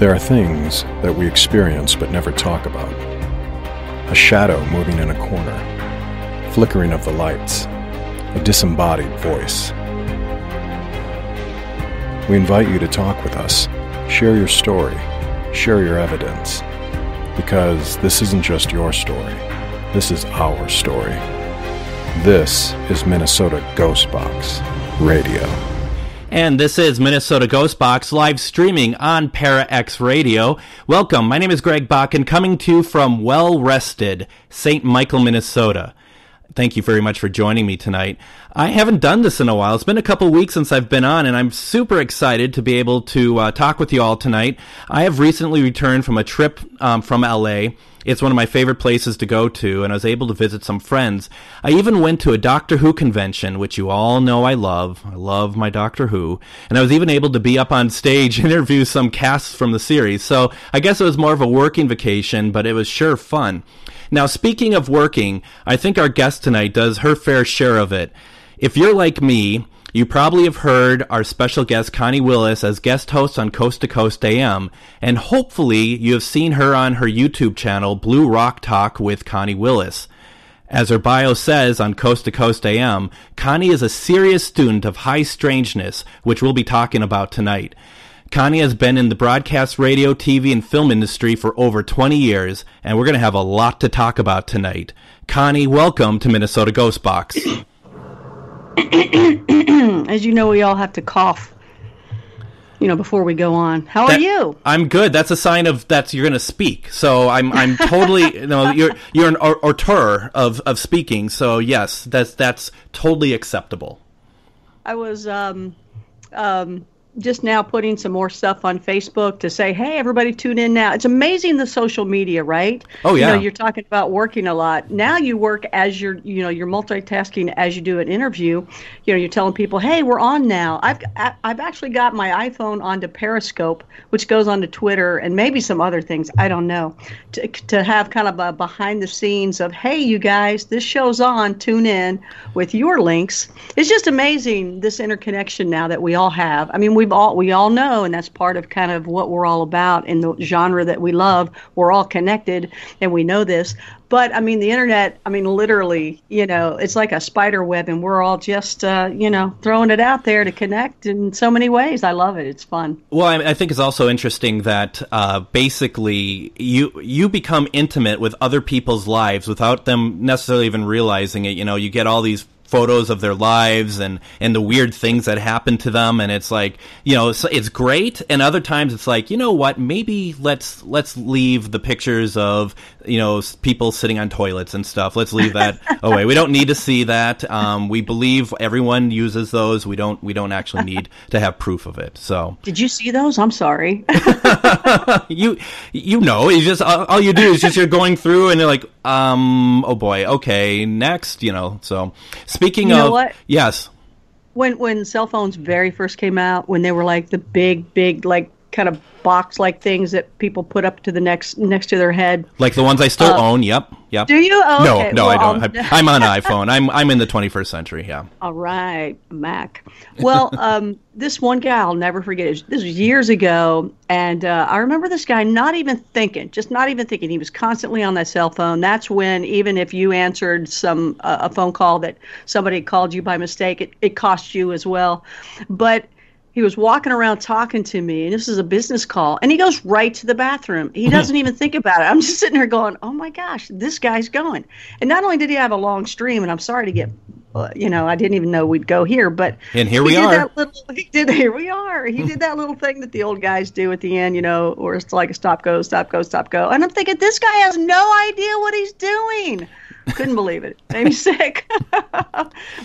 There are things that we experience but never talk about. A shadow moving in a corner, flickering of the lights, a disembodied voice. We invite you to talk with us, share your story, share your evidence, because this isn't just your story, this is our story. This is Minnesota Ghost Box Radio. And this is Minnesota Ghost Box, live streaming on ParaX Radio. Welcome, my name is Greg Bakken, coming to you from well-rested St. Michael, Minnesota. Thank you very much for joining me tonight. I haven't done this in a while. It's been a couple weeks since I've been on, and I'm super excited to be able to talk with you all tonight. I have recently returned from a trip from LA. It's one of my favorite places to go to, and I was able to visit some friends. I even went to a Doctor Who convention, which you all know I love. I love my Doctor Who. And I was even able to be up on stage and interview some casts from the series. So I guess it was more of a working vacation, but it was sure fun. Now, speaking of working, I think our guest tonight does her fair share of it. If you're like me, you probably have heard our special guest, Connie Willis, as guest host on Coast to Coast AM, and hopefully you have seen her on her YouTube channel, Blue Rock Talk with Connie Willis. As her bio says on Coast to Coast AM, Connie is a serious student of high strangeness, which we'll be talking about tonight. Connie has been in the broadcast radio, TV, and film industry for over 20 years, and we're going to have a lot to talk about tonight. Connie, welcome to Minnesota Ghost Box. As you know, we all have to cough, before we go on. How are you? I'm good. That's a sign of that you're going to speak. So I'm totally, you're an auteur of speaking. So yes, that's totally acceptable. I was just now putting some more stuff on Facebook to say, hey, everybody tune in now. It's amazing, the social media, right? Oh, yeah. You're talking about working a lot. Now you work as you're multitasking as you do an interview. You're telling people, hey, we're on now. I've actually got my iPhone onto Periscope, which goes onto Twitter and maybe some other things. I don't know. To have kind of a behind the scenes of, hey, you guys, this show's on. Tune in with your links. It's just amazing, this interconnection now that we all have. I mean, we all know, and that's part of kind of what we're all about in the genre that we love. We're all connected, and we know this. But, I mean, the internet, literally, it's like a spider web, and we're all just, throwing it out there to connect in so many ways. I love it. It's fun. Well, I think it's also interesting that basically you become intimate with other people's lives without them necessarily even realizing it. You get all these photos of their lives and the weird things that happen to them, and it's like, it's great, and other times it's like, what, maybe let's leave the pictures of people sitting on toilets and stuff. Let's leave that away. We don't need to see that. We believe everyone uses those. We don't actually need to have proof of it. So did you see those? I'm sorry. It's just all you do is just you're going through and you're like, oh boy, okay, next, so speaking of what? Yes. When cell phones very first came out, when they were like the big like kind of box-like things that people put up to the next to their head. Like the ones I still own, yep. Do you? Oh, okay. No, I don't. I'm on iPhone. I'm in the 21st century, yeah. All right, Mac. Well, this one guy, I'll never forget it. This was years ago, and I remember this guy not even thinking. He was constantly on that cell phone. That's when, even if you answered a phone call that somebody called you by mistake, it cost you as well. But he was walking around talking to me, and this is a business call, and he goes right to the bathroom. He doesn't even think about it. I'm just sitting here going, oh, my gosh, this guy's going. And not only did he have a long stream, and I'm sorry to get, I didn't even know we'd go here, but and here we are. Here we are. He did that little thing that the old guys do at the end, or it's like a stop, go, stop, go, stop, go. And I'm thinking, this guy has no idea what he's doing. Couldn't believe it. Made me sick.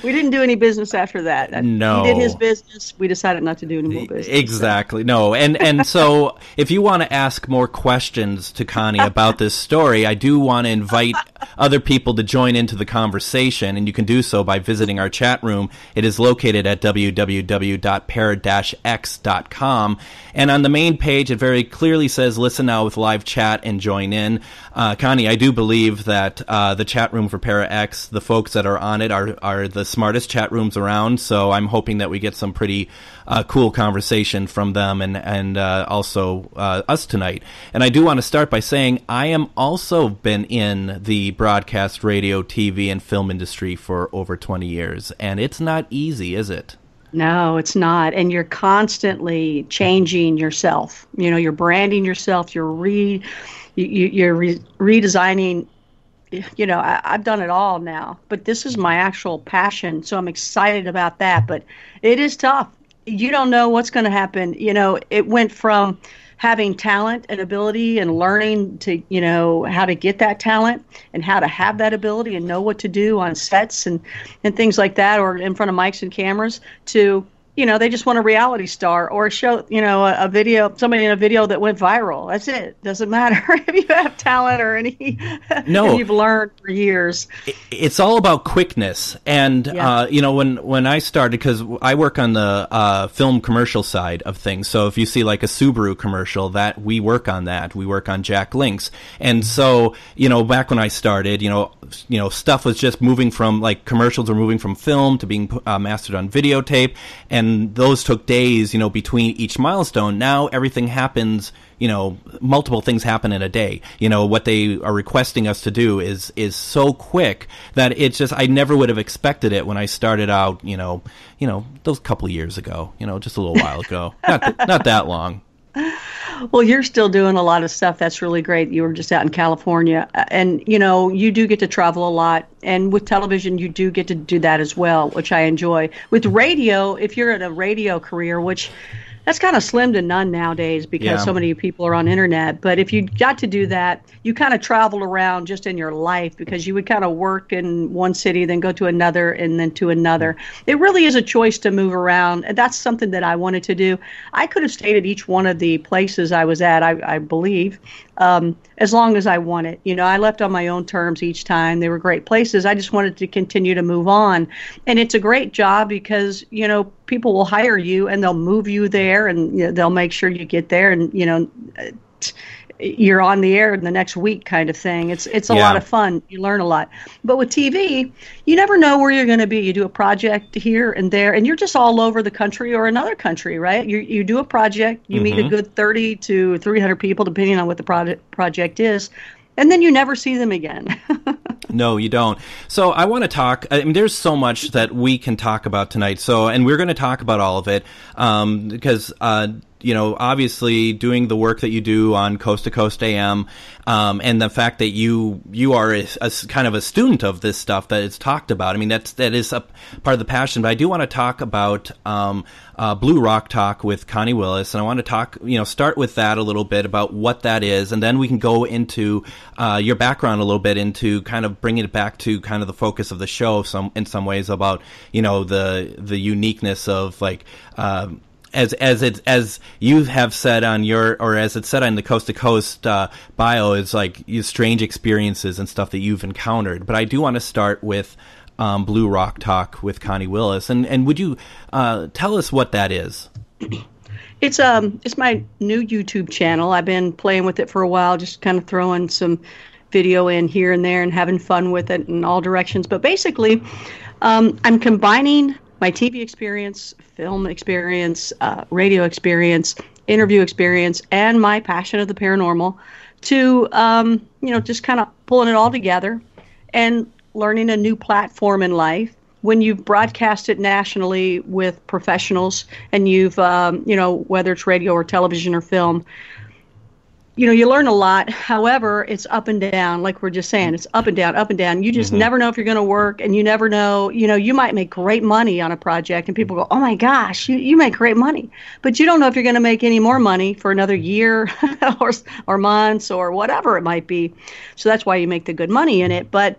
We didn't do any business after that. No. He did his business. We decided not to do any more business. Exactly. So. No. And so if you want to ask more questions to Connie about this story, I do want to invite other people to join into the conversation, and you can do so by visiting our chat room. It is located at www.para-x.com. And on the main page, it very clearly says, listen now with live chat and join in. Connie, I do believe that the chat room for Para X. The folks that are on it are the smartest chat rooms around, so I'm hoping that we get some pretty cool conversation from them and also us tonight. And I do want to start by saying I am also been in the broadcast radio, TV, and film industry for over 20 years, and it's not easy, is it? No, it's not. And you're constantly changing yourself. You're branding yourself. You're redesigning. I've done it all now, but this is my actual passion. So I'm excited about that. But it is tough. You don't know what's going to happen. It went from having talent and ability and learning to, how to get that talent and how to have that ability and know what to do on sets and things like that, or in front of mics and cameras, to, they just want a reality star or a show, a video, somebody in a video that went viral. That's it. Doesn't matter if you have talent or any, no, you've learned for years. It's all about quickness. And, when I started, because I work on the film commercial side of things. So if you see like a Subaru commercial, that we work on that. We work on Jack Links. And so, back when I started, stuff was just moving from, like, commercials were moving from film to being mastered on videotape. And those took days, between each milestone. Now everything happens, multiple things happen in a day. What they are requesting us to do is so quick that it's just, I never would have expected it when I started out, those couple of years ago, just a little while ago, not that long. Well, you're still doing a lot of stuff. That's really great. You were just out in California, and, you do get to travel a lot. And with television, you do get to do that as well, which I enjoy. With radio, if you're in a radio career, which that's kind of slim to none nowadays because so many people are on internet. But if you got to do that, you kind of traveled around just in your life because you would kind of work in one city, then go to another, and then to another. It really is a choice to move around. And that's something that I wanted to do. I could have stayed at each one of the places I was at, I believe, as long as I wanted. I left on my own terms each time. They were great places. I just wanted to continue to move on. And it's a great job because, people will hire you and they'll move you there and they'll make sure you get there and, you're on the air in the next week kind of thing. It's a lot of fun. You learn a lot. But with TV, you never know where you're going to be. You do a project here and there, and you're just all over the country or another country, right? You do a project, you meet a good 30 to 300 people, depending on what the project is, and then you never see them again. No, you don't. So I want to talk, there's so much that we can talk about tonight. So, and we're going to talk about all of it, because, obviously doing the work that you do on Coast to Coast AM, and the fact that you are a kind of a student of this stuff that is talked about. That is a part of the passion. But I do want to talk about Blue Rock Talk with Connie Willis, and I want to talk, start with that a little bit about what that is, and then we can go into your background a little bit, into kind of bringing it back to kind of the focus of the show, in some ways, about the uniqueness of, like, as you have said on your, or as it's said on the Coast to Coast bio, is like strange experiences and stuff that you've encountered. But I do want to start with Blue Rock Talk with Connie Willis, and would you tell us what that is? It's my new YouTube channel. I've been playing with it for a while, just kind of throwing some video in here and there and having fun with it in all directions. But basically, I'm combining my TV experience, film experience, radio experience, interview experience, and my passion of the paranormal to, just kind of pulling it all together and learning a new platform in life. When you've broadcasted nationally with professionals and you've, whether it's radio or television or film, you learn a lot. However, it's up and down, like we're just saying. It's up and down, up and down. You just never know if you're going to work, and you never know, you might make great money on a project, and people go, oh my gosh, you make great money. But you don't know if you're going to make any more money for another year or months or whatever it might be. So that's why you make the good money in it. But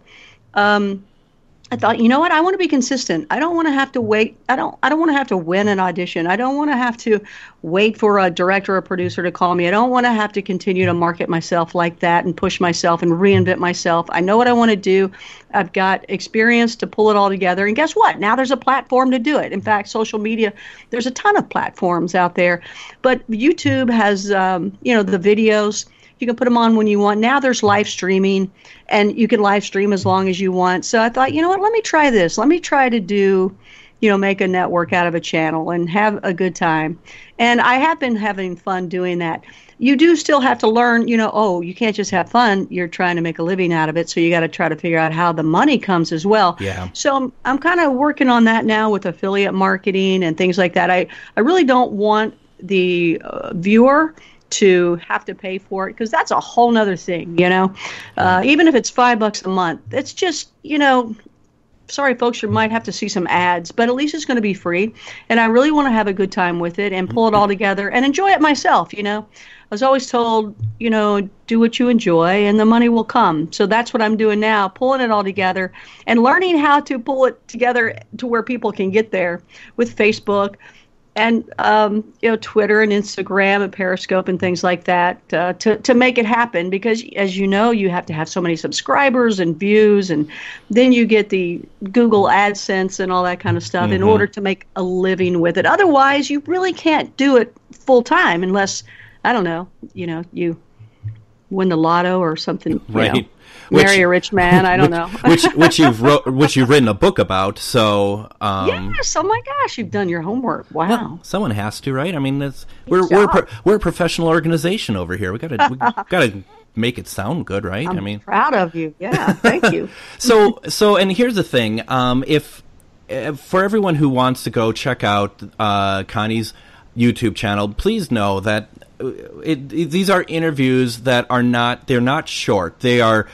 I thought, you know what? I want to be consistent. I don't want to have to wait. I don't want to have to win an audition. I don't want to have to wait for a director or producer to call me. I don't want to have to continue to market myself like that and push myself and reinvent myself. I know what I want to do. I've got experience to pull it all together. And guess what? Now there's a platform to do it. In fact, social media, there's a ton of platforms out there. But YouTube has, the videos. You can put them on when you want. Now there's live streaming, and you can live stream as long as you want. So I thought, you know what, let me try this. Let me try to do, make a network out of a channel and have a good time. And I have been having fun doing that. You do still have to learn, you can't just have fun. You're trying to make a living out of it. So you got to try to figure out how the money comes as well. Yeah. So I'm kind of working on that now with affiliate marketing and things like that. I really don't want the viewer to have to pay for it, because that's a whole nother thing, even if it's $5 a month, it's just, sorry, folks, you might have to see some ads, but at least it's going to be free. And I really want to have a good time with it and pull it all together and enjoy it myself. I was always told, do what you enjoy and the money will come. So that's what I'm doing now, pulling it all together and learning how to pull it together to where people can get there with Facebook and, Twitter and Instagram and Periscope and things like that to make it happen. Because, as you know, you have to have so many subscribers and views, and then you get the Google AdSense and all that kind of stuff in order to make a living with it. Otherwise, you really can't do it full time unless, I don't know, you win the lotto or something, right? Marry a rich man. I don't know. which you've written a book about. So yes. Oh my gosh, you've done your homework. Wow. Well, someone has to, right? I mean, we're a professional organization over here. We gotta make it sound good, right? I mean, proud of you. Yeah, thank you. So, and here's the thing: if for everyone who wants to go check out Connie's YouTube channel, please know that these are interviews that are they're not short. They're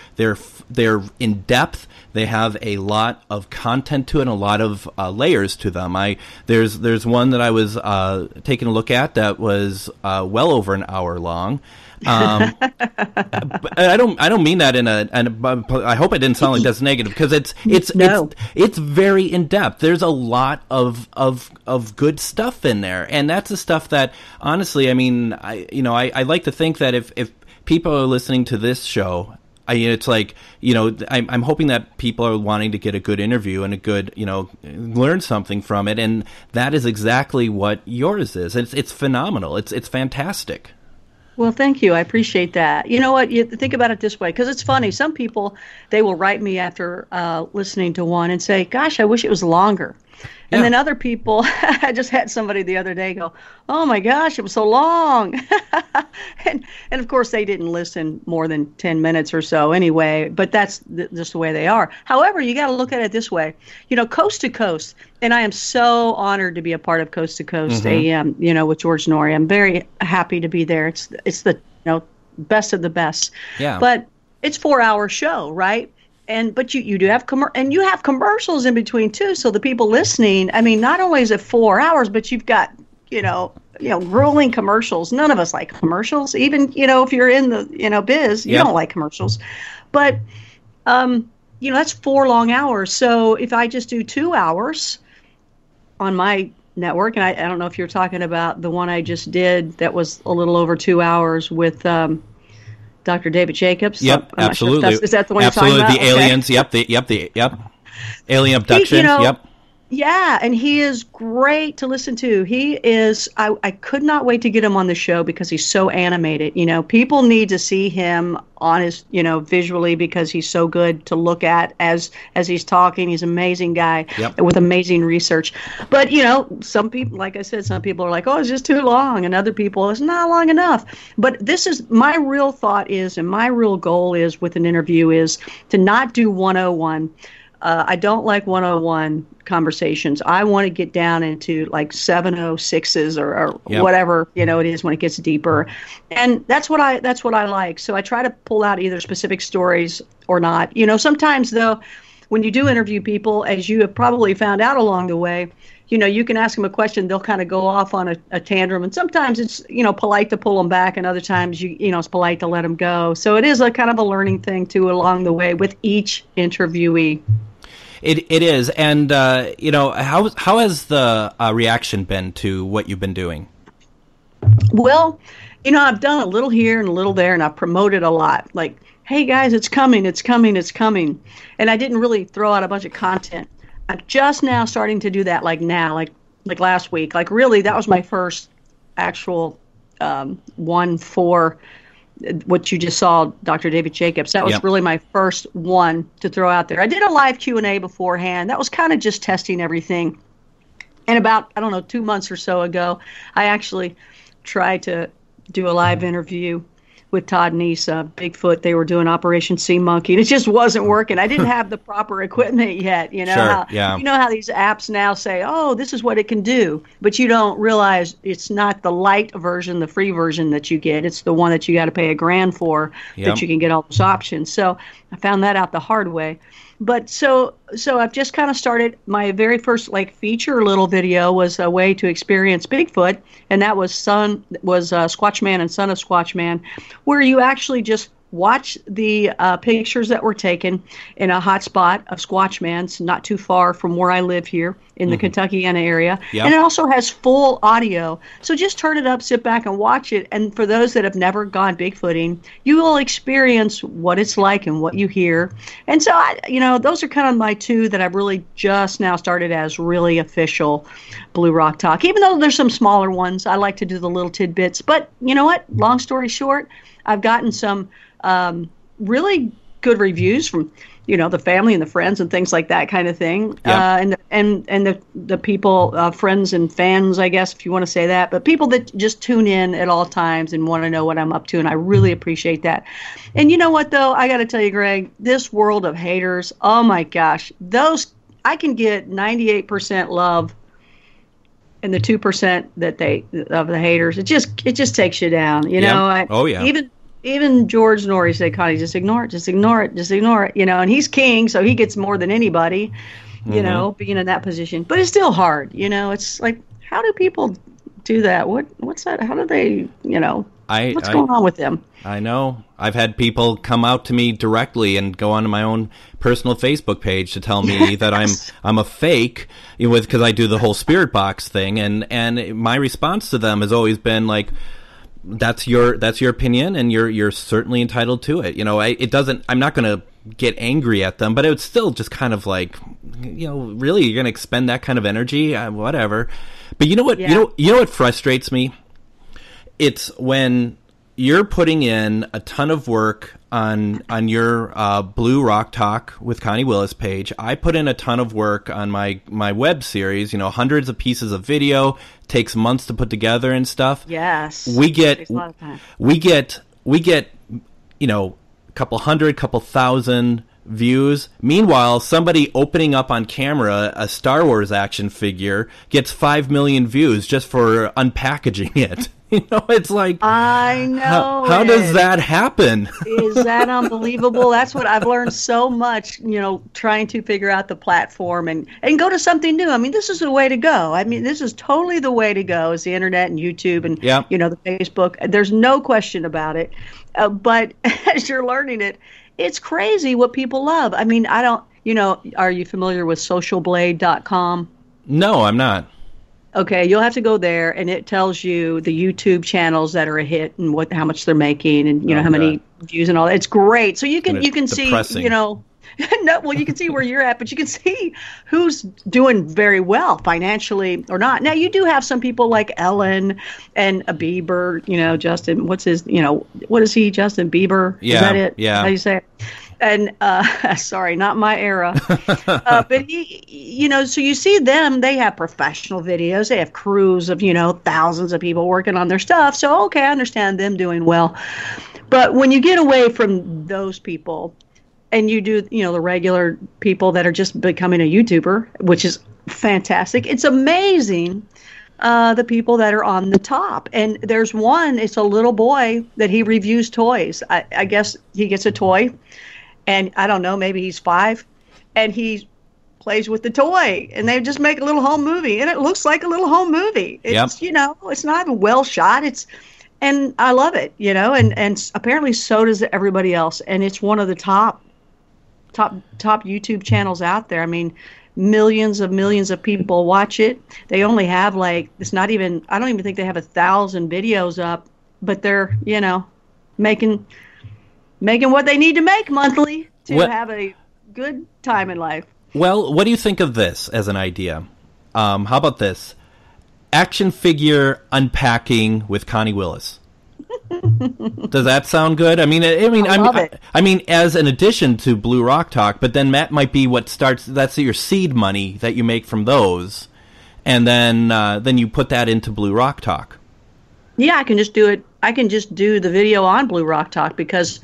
in depth. They have a lot of content to it and a lot of layers to them. There's one that I was taking a look at that was well over an hour long. But I don't mean that I hope I didn't sound like that's negative, because it's very in depth. There's a lot of good stuff in there, and that's the stuff that, honestly, I mean, I like to think that if people are listening to this show, it's like, I'm hoping that people are wanting to get a good interview and a good, learn something from it, and that is exactly what yours is. It's phenomenal. It's fantastic. Well, thank you. I appreciate that. You know what? You think about it this way, because it's funny. Some people, they will write me after listening to one and say, gosh, I wish it was longer. And then other people, I just had somebody the other day go, oh my gosh, it was so long. and of course, they didn't listen more than 10 minutes or so anyway, but that's just the way they are. However, you got to look at it this way, coast to coast. And I am so honored to be a part of Coast to Coast AM, with George Norrie. I'm very happy to be there. It's the best of the best. Yeah. But it's 4-hour show, right? But you do have and you have commercials in between too. So the people listening, I mean, not only is it 4 hours, but you've got grueling commercials. None of us like commercials, even if you're in the biz, you don't like commercials. But that's 4 long hours. So if I just do 2 hours on my network, and I don't know if you're talking about the one I just did that was a little over 2 hours with Dr. David Jacobs. Yep, absolutely. Is that the one you're talking about? Absolutely, the aliens. Yep. Alien abduction. Yep. Yeah, and he is great to listen to. He is, I could not wait to get him on the show because he's so animated. People need to see him on his, visually, because he's so good to look at as he's talking. He's an amazing guy with amazing research. But, some people, like I said, some people are like, oh, it's just too long. And other people, it's not long enough. But this is, my real thought is, and my real goal is with an interview is to not do 101. I don't like 101 conversations. I want to get down into like 706s or whatever, it is when it gets deeper. And that's what I like. So I try to pull out either specific stories or not. Sometimes though, when you do interview people, as you have probably found out along the way, you can ask them a question, they'll kind of go off on a tantrum. And sometimes it's, polite to pull them back. And other times, it's polite to let them go. So it is a kind of a learning thing too along the way with each interviewee. It is, and how has the reaction been to what you've been doing? Well, I've done a little here and a little there, and I've promoted a lot. Like, hey guys, it's coming, and I didn't really throw out a bunch of content. I'm just now starting to do that, like last week. Like really, that was my first actual one for what you just saw, Dr. David Jacobs. That was Yep. really my first one to throw out there. I did a live Q&A beforehand. That was kind of just testing everything. And about, I don't know, 2 months or so ago, I actually tried to do a live interview with Todd Nisa, Bigfoot. They were doing Operation Sea Monkey, and it just wasn't working. I didn't have the proper equipment yet. You know, Sure, yeah. You know how these apps now say, oh, this is what it can do, but you don't realize it's not the light version, the free version that you get. It's the one that you got to pay $1,000 for, Yep. that you can get all those options. So I found that out the hard way. But so I've just kind of started. My very first feature little video was a way to experience Bigfoot, and that was Squatchman and Son of Squatchman, where you actually just watch the pictures that were taken in a hot spot of Squatchman's, not too far from where I live here in the Kentuckiana area. Yep. And it also has full audio. So just turn it up, sit back and watch it. And for those that have never gone Bigfooting, you will experience what it's like and what you hear. And so, those are kind of my two that I've really just now started as really official Blue Rock Talk. Even though there's some smaller ones, I like to do the little tidbits. But you know what? Long story short, I've gotten some really good reviews from the family and the friends and things like that kind of thing. Yep. And the people, friends and fans, I guess, if you want to say that, but people that just tune in at all times and want to know what I'm up to. And I really appreciate that. And you know what, though? I got to tell you, Greg, this world of haters, oh my gosh, I can get 98% love and the 2% of the haters, it just takes you down. Oh yeah. Even George Norrie said, Connie, just ignore it, just ignore it, just ignore it. And he's king, so he gets more than anybody, being in that position. But it's still hard. It's like, how do people do that? What's that? How do they, what's going on with them? I know. I've had people come out to me directly and go onto my own personal Facebook page to tell me that I'm a fake, because I do the whole spirit box thing, and my response to them has always been like, that's your opinion, and you're certainly entitled to it. I'm not going to get angry at them, but it's still just kind of like, really, you're going to expend that kind of energy, whatever. But you know what? Yeah. You know what frustrates me? It's when you're putting in a ton of work on your Blue Rock Talk with Connie Willis page. I put in a ton of work on my web series, hundreds of pieces of video, takes months to put together and stuff. Yes. We get Takes a lot of time. we get a couple hundred, couple thousand views. Meanwhile, somebody opening up on camera a Star Wars action figure gets 5 million views just for unpackaging it. It's like, I know. How does that happen? Is that unbelievable? That's what I've learned so much, trying to figure out the platform and go to something new. I mean, this is the way to go. I mean, this is totally the way to go, is the internet and YouTube and, Yep. The Facebook. There's no question about it. But as you're learning it, it's crazy what people love. I mean, are you familiar with socialblade.com? No, I'm not. Okay, you'll have to go there, and it tells you the YouTube channels that are a hit and how much they're making, and how many views and all that. It's great. So you can see, no, well, you can see where you're at, but you can see who's doing very well financially or not. Now, you do have some people like Ellen and a Bieber, Justin. What's his? What is he? Justin Bieber? Yeah, is that it? yeah. How do you say it? And sorry, not my era. But he, so you see them, they have professional videos. They have crews of, thousands of people working on their stuff. So, okay, I understand them doing well. But when you get away from those people and you do, the regular people that are just becoming a YouTuber, which is fantastic. It's amazing. The people that are on the top. And there's one, it's a little boy that he reviews toys. I guess he gets a toy. And I don't know, maybe he's 5, and he plays with the toy, and they just make a little home movie, and it looks like a little home movie. It's, it's not well shot. And I love it, and apparently so does everybody else. And it's one of the top YouTube channels out there. I mean, millions of people watch it. They only have I don't even think they have 1,000 videos up, but they're, making what they need to make monthly to have a good time in life. Well, what do you think of this as an idea? How about this? Action figure unpacking with Connie Willis. Does that sound good? I mean, I mean, as an addition to Blue Rock Talk, but then that might be what starts. That's your seed money that you make from those, and then you put that into Blue Rock Talk. Yeah, I can just do it. I can just do the video on Blue Rock Talk because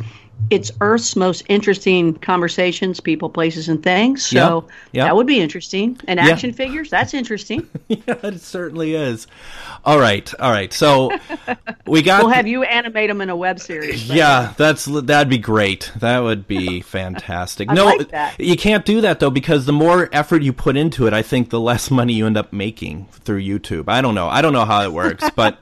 it's Earth's most interesting conversations, people, places, and things. So that would be interesting. And action figures, that's interesting. Yeah, it certainly is. All right. So we'll have you animate them in a web series. Yeah, that'd be great. That would be fantastic. I like that. You can't do that though, because the more effort you put into it, I think the less money you end up making through YouTube. I don't know how it works, but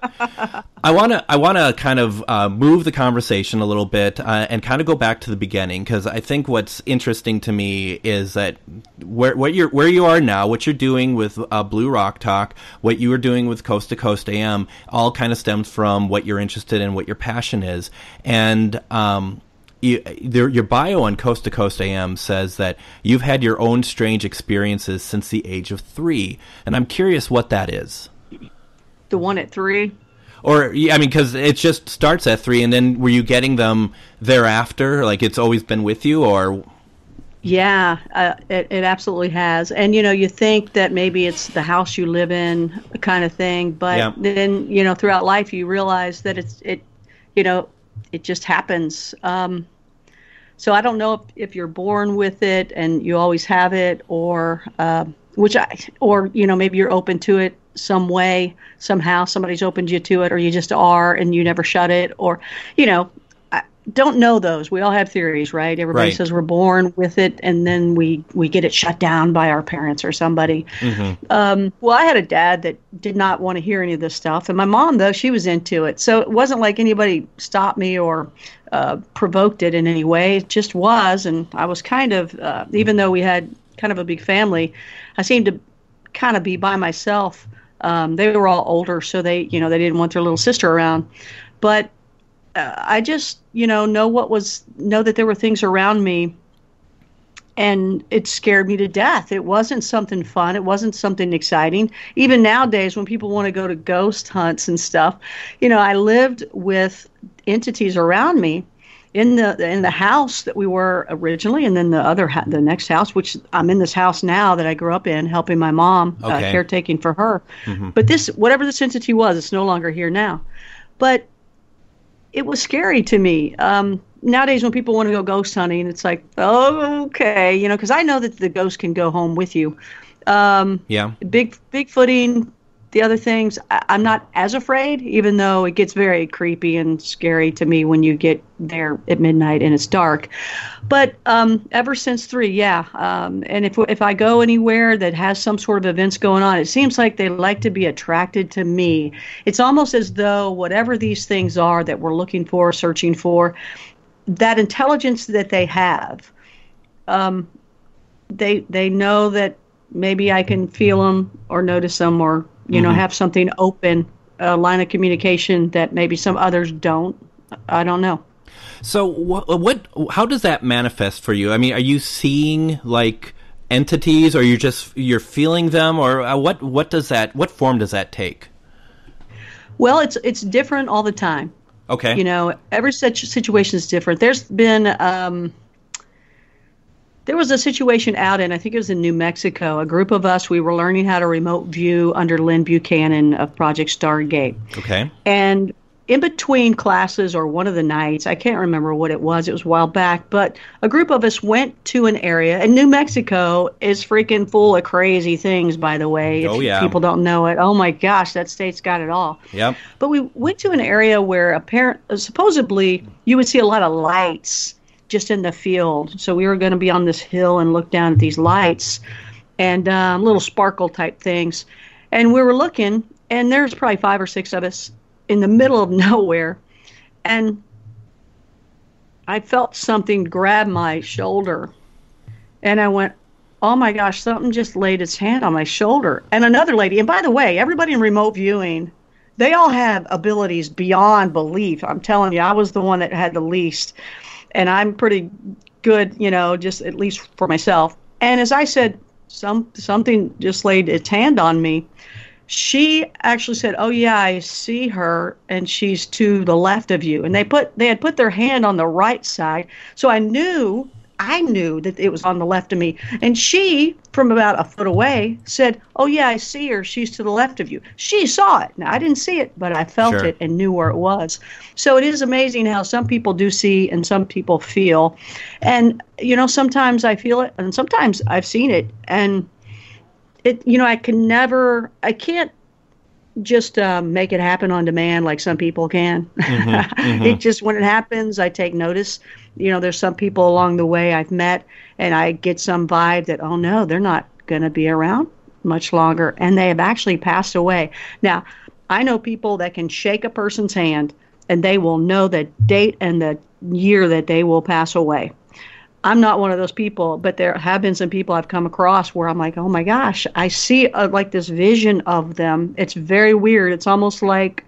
I want to kind of move the conversation a little bit and kind of go back to the beginning, because I think what's interesting to me is that where you are now, what you're doing with Blue Rock Talk, what you are doing with Coast to Coast AM, all kind of stems from what you're interested in, what your passion is, and your bio on Coast to Coast AM says that you've had your own strange experiences since the age of 3, and I'm curious what that is. The one at 3. Or, I mean, because it just starts at 3, and then were you getting them thereafter? Like, it's always been with you, or? Yeah, it absolutely has. And, you think that maybe it's the house you live in kind of thing, but then, throughout life you realize that it just happens. So I don't know if you're born with it and you always have it, or maybe you're open to it some way, somehow somebody's opened you to it, or you just are and you never shut it, or I don't know those. We all have theories, right? Everybody says we're born with it and then we get it shut down by our parents or somebody. Mm-hmm. Well, I had a dad that did not want to hear any of this stuff, and my mom, though, she was into it. So it wasn't like anybody stopped me or provoked it in any way. It just was, and I was kind of, even though we had kind of a big family, I seemed to kind of be by myself. They were all older, so they didn't want their little sister around. But I just, know that there were things around me, and it scared me to death. It wasn't something fun. It wasn't something exciting. Even nowadays, when people want to go to ghost hunts and stuff, I lived with entities around me in the house that we were originally, and then the next house, which I'm in this house now that I grew up in, helping my mom, caretaking for her. Mm-hmm. But whatever this entity was, it's no longer here now. But it was scary to me. Nowadays, when people want to go ghost hunting, it's like, oh, okay, because I know that the ghost can go home with you. Bigfooting, the other things, I'm not as afraid, even though it gets very creepy and scary to me when you get there at midnight and it's dark. But ever since 3, and if I go anywhere that has some sort of events going on, it seems like they like to be attracted to me. It's almost as though whatever these things are that we're looking for, searching for, that intelligence that they have, they know that maybe I can feel them or notice them, or have something open, a line of communication that maybe some others don't. I don't know. So how does that manifest for you? I mean, are you seeing like entities, or you're feeling them, or what form does that take? Well, it's different all the time. Okay. Every such situation is different. There's been there was a situation out in, I think it was in New Mexico. A group of us, we were learning how to remote view under Lynn Buchanan of Project Stargate. Okay. And in between classes, or one of the nights, I can't remember what it was a while back, but a group of us went to an area, and New Mexico is freaking full of crazy things, by the way. If people don't know it. Oh my gosh, that state's got it all. Yep. But we went to an area where supposedly you would see a lot of lights just in the field. So we were going to be on this hill and look down at these lights and little sparkle type things. And we were looking, and there's probably 5 or 6 of us in the middle of nowhere. And I felt something grab my shoulder. And I went, oh my gosh, something just laid its hand on my shoulder. And another lady, and by the way, everybody in remote viewing, they all have abilities beyond belief. I'm telling you, I was the one that had the least. And I'm pretty good, just at least for myself. And as I said, something just laid its hand on me. she actually said, "Oh yeah, I see her, and she's to the left of you." And they had put their hand on the right side, so I knew that it was on the left of me. And she, from about a foot away, said, "Oh yeah, I see her. She's to the left of you." She saw it. Now I didn't see it, but I felt Sure. it and knew where it was. So it is amazing how some people do see and some people feel. And sometimes I feel it, and sometimes I've seen it, and I can't just make it happen on demand like some people can. It just, when it happens, I take notice. There's some people along the way I've met, and I get some vibe that, oh no, they're not going to be around much longer, and they have actually passed away. Now, I know people that can shake a person's hand, and they will know the date and the year that they will pass away. I'm not one of those people, but there have been some people I've come across where I'm like, oh my gosh, I see like this vision of them. It's very weird. It's almost like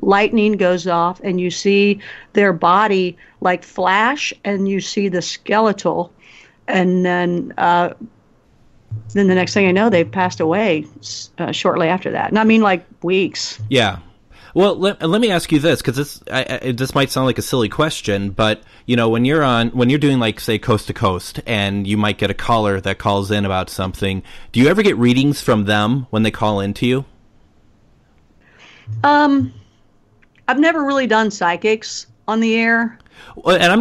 lightning goes off and you see their body like flash, and you see the skeletal, and then the next thing I know, they've passed away shortly after that. And I mean, like, weeks. Yeah. Well, let me ask you this, because this might sound like a silly question, but when you're doing, like, say, Coast to Coast, and you might get a caller that calls in about something, do you ever get readings from them when they call into you? I've never really done psychics on the air. Well, and I'm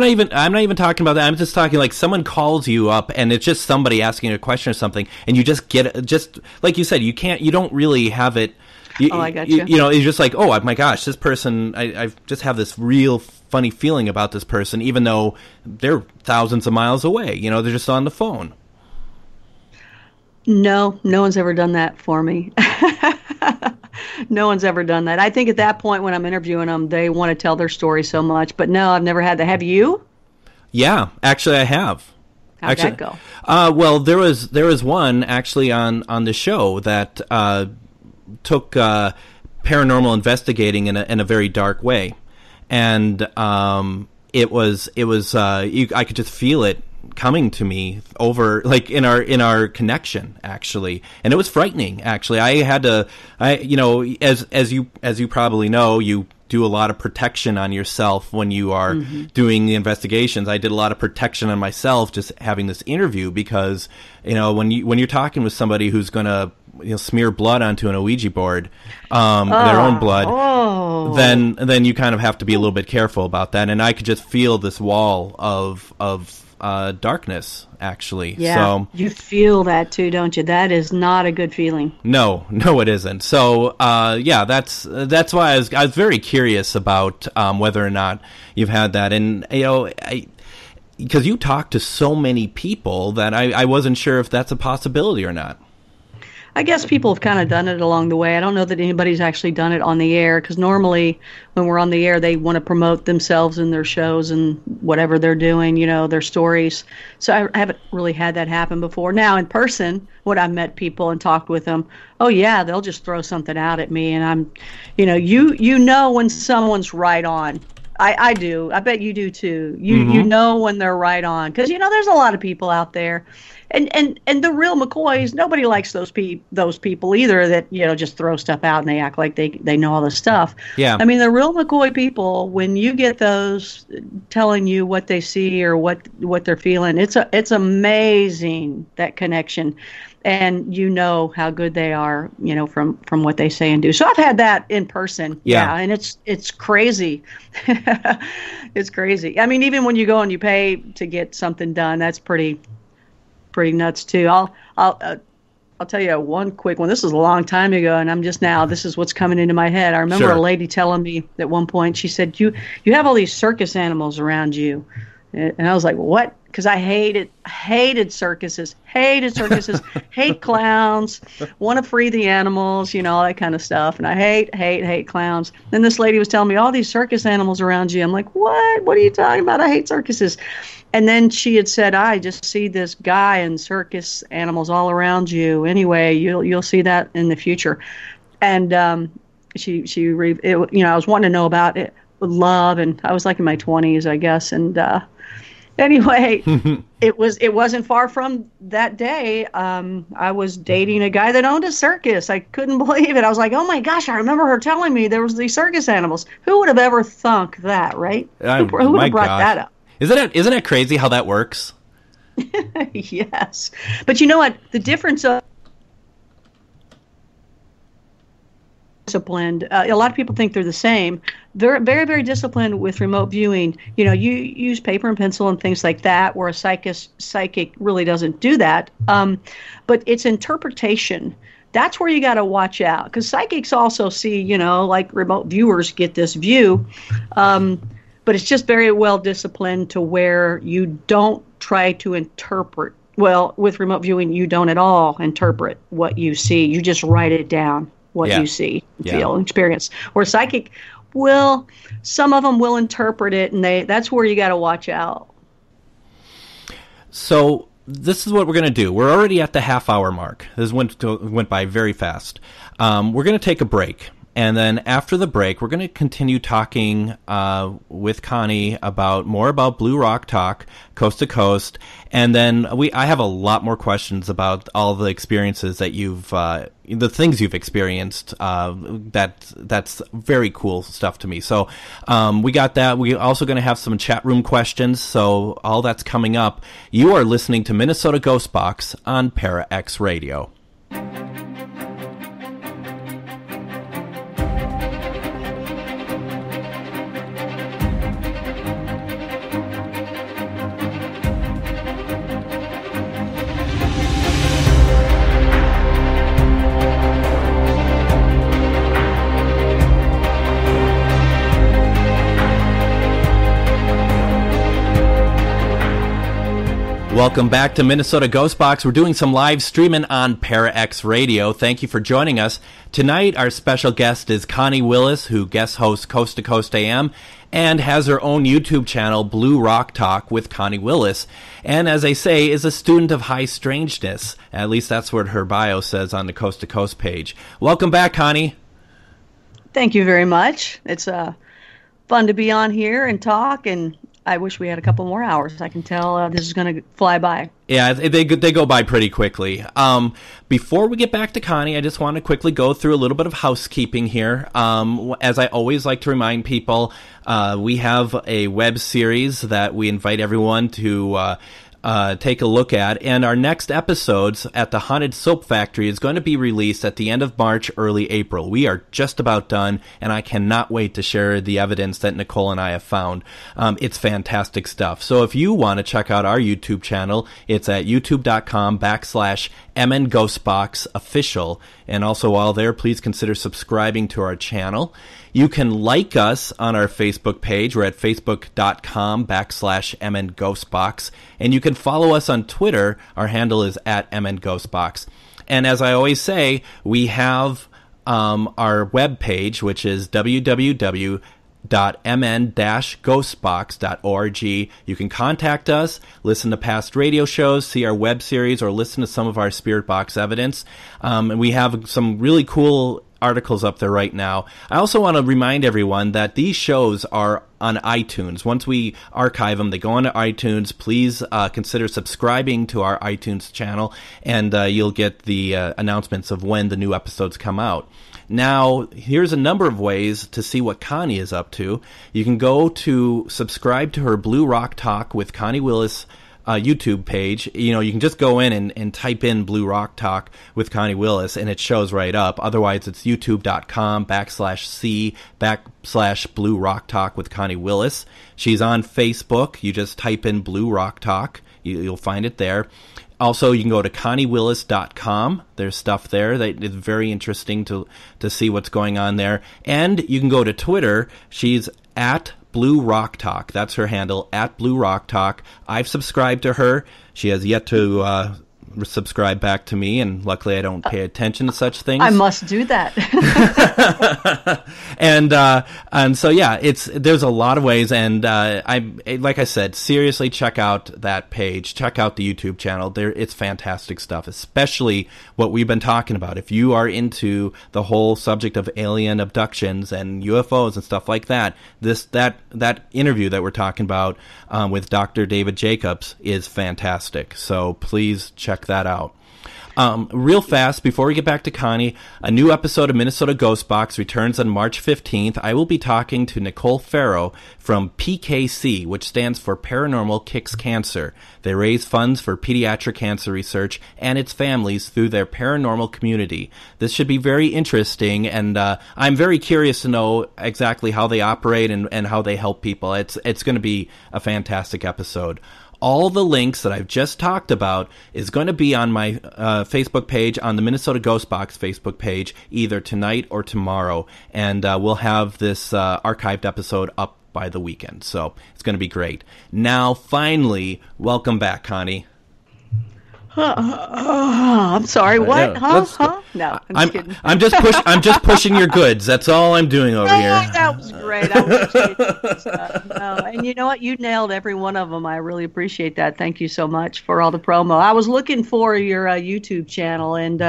not even talking about that. I'm just talking like someone calls you up and it's just somebody asking a question or something, and you just get, just like you said, you don't really have it. I got you. It's just like, oh my gosh, this person, I just have this real funny feeling about this person, even though they're thousands of miles away. They're just on the phone. No one's ever done that for me. No one's ever done that. I think at that point when I'm interviewing them, they want to tell their story so much. But no, I've never had that. Have you? Yeah, actually, I have. How'd that go? Well, there was one actually on the show that took paranormal investigating in a very dark way, and it was I could just feel it coming to me over, like, in our connection, actually, and it was frightening. Actually, as you probably know, you do a lot of protection on yourself when you are doing the investigations. I did a lot of protection on myself just having this interview, because when you're talking with somebody who's going to smear blood onto an Ouija board, their own blood, then you kind of have to be a little bit careful about that. And I could just feel this wall of darkness, actually. Yeah, so you feel that too, don't you? That is not a good feeling. No, it isn't. So that's why I was very curious about whether or not you've had that, and because you talk to so many people that I wasn't sure if that's a possibility or not. I guess people have kind of done it along the way. I don't know that anybody's actually done it on the air, because normally when we're on the air, they want to promote themselves and their shows and whatever they're doing, their stories. So I haven't really had that happen before. Now, in person, when I've met people and talked with them, oh yeah, they'll just throw something out at me, and I'm, you know when someone's right on. I do. I bet you do too. You know when they're right on, because there's a lot of people out there. And the real McCoys, nobody likes those people either that, just throw stuff out and they act like they know all this stuff. Yeah. I mean, the real McCoy people, when you get those telling you what they see or what they're feeling, it's amazing, that connection. And how good they are, from what they say and do. So I've had that in person. Yeah. And it's crazy. It's crazy. I mean, even when you go and you pay to get something done, that's pretty nuts too. I'll tell you one quick one. This was a long time ago, and this is what's coming into my head. I remember Sure. a lady telling me at one point, she said, you have all these circus animals around you. And I was like, what? Because I hated circuses, hate clowns, want to free the animals, all that kind of stuff. And I hate clowns. Then this lady was telling me, all these circus animals around you. I'm like, what? What are you talking about? I hate circuses. And then she had said, I just see this guy and circus animals all around you. Anyway, you'll see that in the future. And I was wanting to know about it with love, and I was like in my 20s, I guess. And Anyway, it wasn't far from that day. I was dating a guy that owned a circus. I couldn't believe it. I was like, oh my gosh, I remember her telling me there was these circus animals. Who would have ever thunk that, right? Who would have brought that up? Isn't it crazy how that works? Yes. But you know what? The difference of disciplined. A lot of people think they're the same. They're very, very disciplined with remote viewing. You know, you use paper and pencil and things like that, where a psychic really doesn't do that. But it's interpretation. That's where you got to watch out, because psychics also see, you know, like remote viewers get this view. But it's just very well disciplined to where you don't try to interpret. Well, with remote viewing, you don't at all interpret what you see. You just write it down, what you see, feel, and experience. Where psychic will, some of them will interpret it, and that's where you got to watch out. So this is what we're going to do. We're already at the half-hour mark. This went by very fast. We're going to take a break. And then after the break, we're going to continue talking with Connie more about Blue Rock Talk, Coast to Coast, and then I have a lot more questions about all the experiences that the things you've experienced. That's very cool stuff to me. So we got that. We're also going to have some chat room questions. So all that's coming up. You are listening to Minnesota Ghost Box on Para X Radio. Welcome back to Minnesota Ghost Box. We're doing some live streaming on Para X Radio. Thank you for joining us. Tonight, our special guest is Connie Willis, who guest hosts Coast to Coast AM and has her own YouTube channel, Blue Rock Talk with Connie Willis. And as I say, is a student of high strangeness. At least that's what her bio says on the Coast to Coast page. Welcome back, Connie. Thank you very much. It's fun to be on here and talk, and I wish we had a couple more hours. I can tell this is going to fly by. Yeah, they go by pretty quickly. Before we get back to Connie, I just want to quickly go through a little bit of housekeeping here. As I always like to remind people, we have a web series that we invite everyone to take a look at, and our next episodes at the Haunted Soap Factory is going to be released at the end of March, early April. We are just about done, and I cannot wait to share the evidence that Nicole and I have found. It's fantastic stuff. So if you want to check out our YouTube channel, it's at youtube.com/MNGhostBoxOfficial. And also while there, please consider subscribing to our channel. You can like us on our Facebook page. We're at facebook.com/MNGhostBox. And you can follow us on Twitter. Our handle is at MNGhostBox. And as I always say, we have our web page, which is www.mn-ghostbox.org. You can contact us, listen to past radio shows, see our web series, or listen to some of our Spirit Box evidence. And we have some really cool articles up there right now. I also want to remind everyone that these shows are on iTunes. Once we archive them, they go onto iTunes. Please consider subscribing to our iTunes channel, and you'll get the announcements of when the new episodes come out. Now, here's a number of ways to see what Connie is up to. You can go to subscribe to her Blue Rock Talk with Connie Willis YouTube page. You know, you can just go in and type in Blue Rock Talk with Connie Willis, and it shows right up. Otherwise, it's youtube.com/C/Blue Rock Talk with Connie Willis. She's on Facebook. You just type in Blue Rock Talk. You'll find it there. Also, you can go to ConnieWillis.com. There's stuff there that is very interesting to see what's going on there. And you can go to Twitter. She's at Blue Rock Talk. That's her handle, at Blue Rock Talk. I've subscribed to her. She has yet to subscribe back to me, and luckily I don't pay attention to such things. I must do that. And so yeah, there's a lot of ways, and like I said, seriously check out that page, check out the YouTube channel. It's fantastic stuff, especially what we've been talking about. If you are into the whole subject of alien abductions and UFOs and stuff like that, that interview that we're talking about with Dr. David Jacobs is fantastic. So please check that out. Real fast, before we get back to Connie, a new episode of Minnesota Ghost Box returns on March 15th. I will be talking to Nicole Farrow from PKC, which stands for Paranormal Kicks Cancer. They raise funds for pediatric cancer research and its families through their paranormal community. This should be very interesting, and I'm very curious to know exactly how they operate and how they help people. It's going to be a fantastic episode. All the links that I've just talked about is going to be on my Facebook page, on the Minnesota Ghost Box Facebook page, either tonight or tomorrow. And we'll have this archived episode up by the weekend. So it's going to be great. Now, finally, welcome back, Connie. I'm sorry. What? No, I'm just kidding. I'm just pushing your goods. That's all I'm doing over here. That was great. I appreciate and you know what? You nailed every one of them. I really appreciate that. Thank you so much for all the promo. I was looking for your YouTube channel, and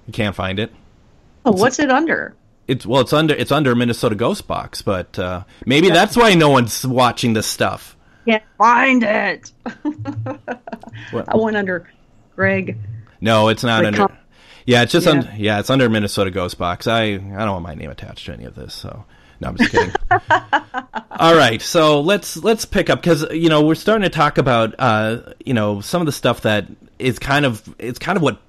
you can't find it. Oh, what's it under? It's under Minnesota Ghost Box, but maybe that's why no one's watching this stuff. Can't find it. I went under Greg. No, it's not under. Yeah, it's just it's under Minnesota Ghost Box. I don't want my name attached to any of this, so no, I'm just kidding. All right, so let's pick up, because we're starting to talk about some of the stuff that is kind of what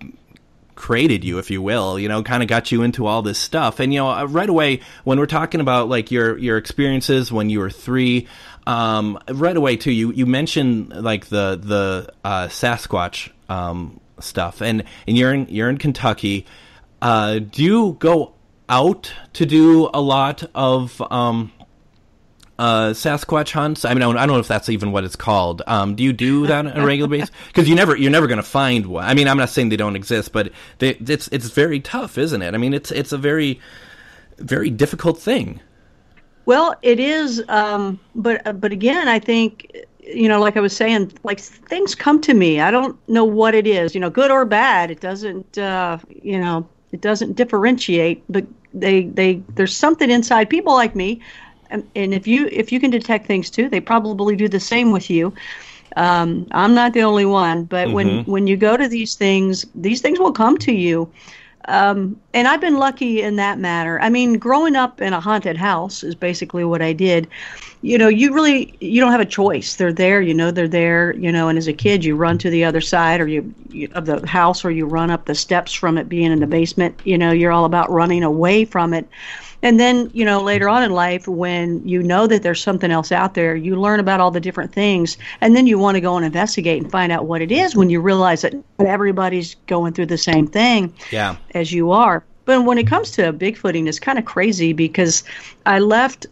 created you, if you will, kind of got you into all this stuff. And right away when we're talking about like your experiences when you were 3. Right away too, you mentioned like the Sasquatch stuff, and you're in Kentucky. Do you go out to do a lot of Sasquatch hunts? I mean, I don't know if that's even what it's called. Do you do that on a regular basis? Because you're never going to find one. I mean, I'm not saying they don't exist, but it's very tough, isn't it? I mean, it's a very, very difficult thing. Well, it is, but again, I think, like I was saying, like things come to me. I don't know what it is, good or bad. It doesn't, it doesn't differentiate. But there's something inside people like me, and if you can detect things too, they probably do the same with you. I'm not the only one, but when you go to these things will come to you. And I've been lucky in that matter. I mean, growing up in a haunted house is basically what I did. You don't have a choice. They're there, they're there, and as a kid, you run to the other side of the house, or you run up the steps from it being in the basement. You're all about running away from it. And then, later on in life, when you know that there's something else out there, you learn about all the different things, and then you want to go and investigate and find out what it is when you realize that everybody's going through the same thing as you are. But when it comes to Bigfooting, it's kind of crazy, because I left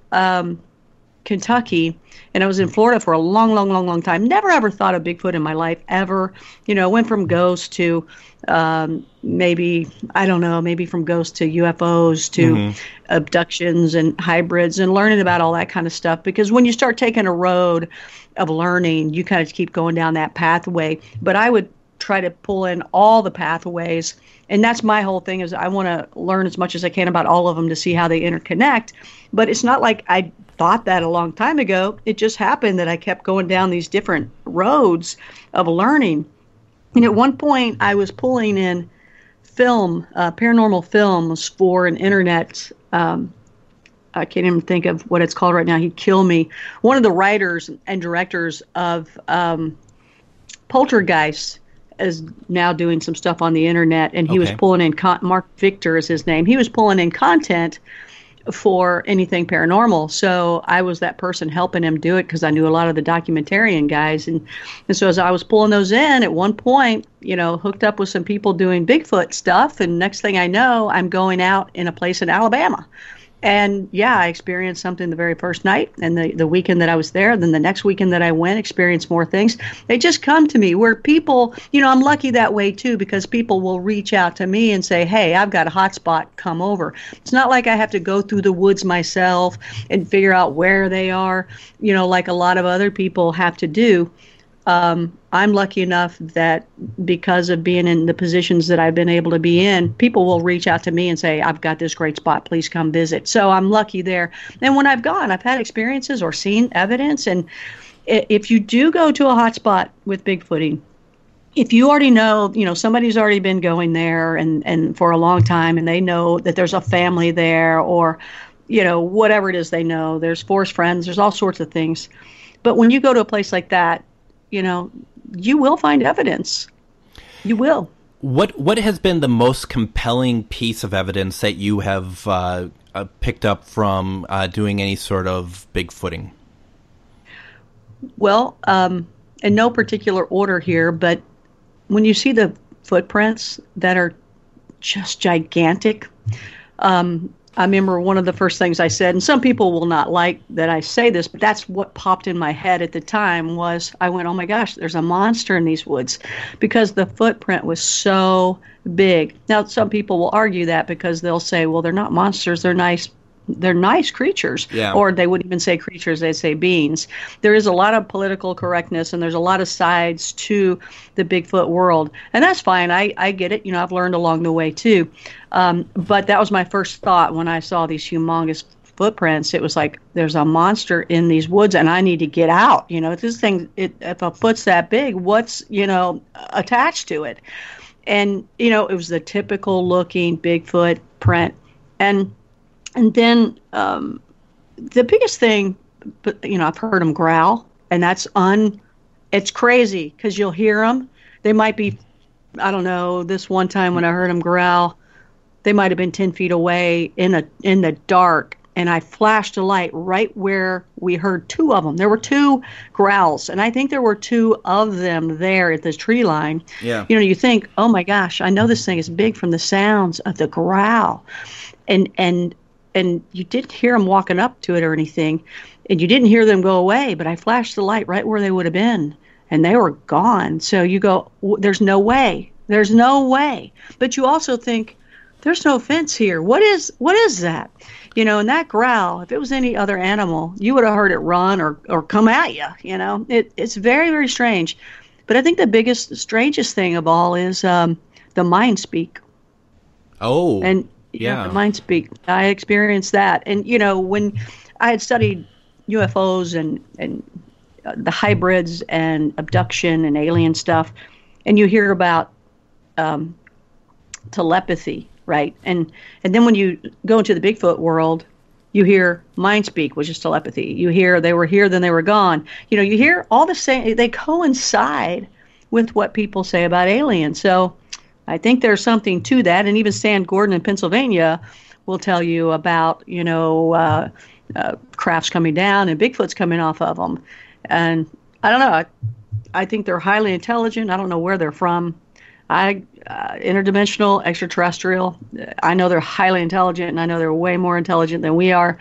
Kentucky, and I was in Florida for a long time. Never ever thought of Bigfoot in my life, ever. Went from ghosts to maybe from ghosts to UFOs to abductions and hybrids, and learning about all that kind of stuff. Because when you start taking a road of learning, you kind of keep going down that pathway. But I would try to pull in all the pathways, and that's my whole thing, is I want to learn as much as I can about all of them to see how they interconnect. But it's not like I thought that a long time ago. It just happened that I kept going down these different roads of learning. And at one point, I was pulling in paranormal films for an internet. I can't even think of what it's called right now. He'd kill me. One of the writers and directors of Poltergeist is now doing some stuff on the internet, and he was pulling in Mark Victor is his name. He was pulling in content for anything paranormal. So I was that person helping him do it, because I knew a lot of the documentarian guys. And so as I was pulling those in, at one point, hooked up with some people doing Bigfoot stuff. And next thing I know, I'm going out in a place in Alabama. And yeah, I experienced something the very first night, and the weekend that I was there, then the next weekend that I went, experienced more things. They just come to me where people, I'm lucky that way too, because people will reach out to me and say, hey, I've got a hot spot, come over. It's not like I have to go through the woods myself and figure out where they are, like a lot of other people have to do. I'm lucky enough that because of being in the positions that I've been able to be in, people will reach out to me and say, I've got this great spot, please come visit. So I'm lucky there. And when I've gone, I've had experiences or seen evidence. And if you do go to a hot spot with Bigfooting, if you already know, somebody's already been going there and for a long time, and they know that there's a family there, or, whatever it is they know, there's forest friends, there's all sorts of things. But when you go to a place like that, you will find evidence. You will. What has been the most compelling piece of evidence that you have picked up from doing any sort of Bigfooting? Well, in no particular order here, but when you see the footprints that are just gigantic, I remember one of the first things I said, and some people will not like that I say this, but that's what popped in my head at the time was I went, oh my gosh, there's a monster in these woods, because the footprint was so big. Now, some people will argue that because they'll say, well, they're not monsters, they're nice creatures. Yeah. Or they wouldn't even say creatures, they'd say beings. There is a lot of political correctness, and there's a lot of sides to the Bigfoot world. And that's fine. I get it. I've learned along the way too. But that was my first thought when I saw these humongous footprints. It was like, there's a monster in these woods and I need to get out. This thing, if a foot's that big, what's, attached to it? And, it was the typical looking Bigfoot print. And then the biggest thing, but I've heard them growl, and it's crazy because you'll hear them. They might be, I don't know, this one time when I heard them growl, they might have been 10 feet away in the dark, and I flashed a light right where we heard two of them. There were two growls, and I think there were two of them there at the tree line. Yeah. You think, oh my gosh, I know this thing is big from the sounds of the growl. And you didn't hear them walking up to it or anything, and you didn't hear them go away, but I flashed the light right where they would have been, and they were gone. So you go, there's no way. There's no way. But you also think, there's no fence here. What is that? And that growl, if it was any other animal, you would have heard it run or come at you. It's very, very strange. But I think the strangest thing of all is the mind speak. Oh, and yeah, the mind speak. I experienced that. And, when I had studied UFOs and the hybrids and abduction and alien stuff, and you hear about telepathy, right? And then when you go into the Bigfoot world, you hear mind speak, which is telepathy. You hear they were here, then they were gone. You hear all the same. They coincide with what people say about aliens. So I think there's something to that. And even Stan Gordon in Pennsylvania will tell you about, crafts coming down and Bigfoot's coming off of them. And I don't know. I think they're highly intelligent. I don't know where they're from. Interdimensional, extraterrestrial. I know they're highly intelligent, and I know they're way more intelligent than we are.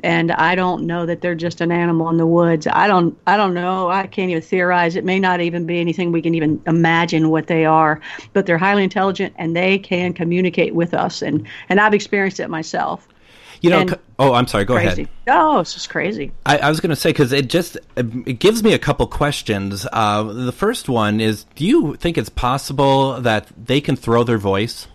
And I don't know that they're just an animal in the woods. I don't know. I can't even theorize. It may not even be anything we can even imagine what they are. But they're highly intelligent, and they can communicate with us. And I've experienced it myself. I'm sorry. Go crazy. ahead. Oh, it's just crazy. I was going to say, because it gives me a couple questions. The first one is, do you think it's possible that they can throw their voice?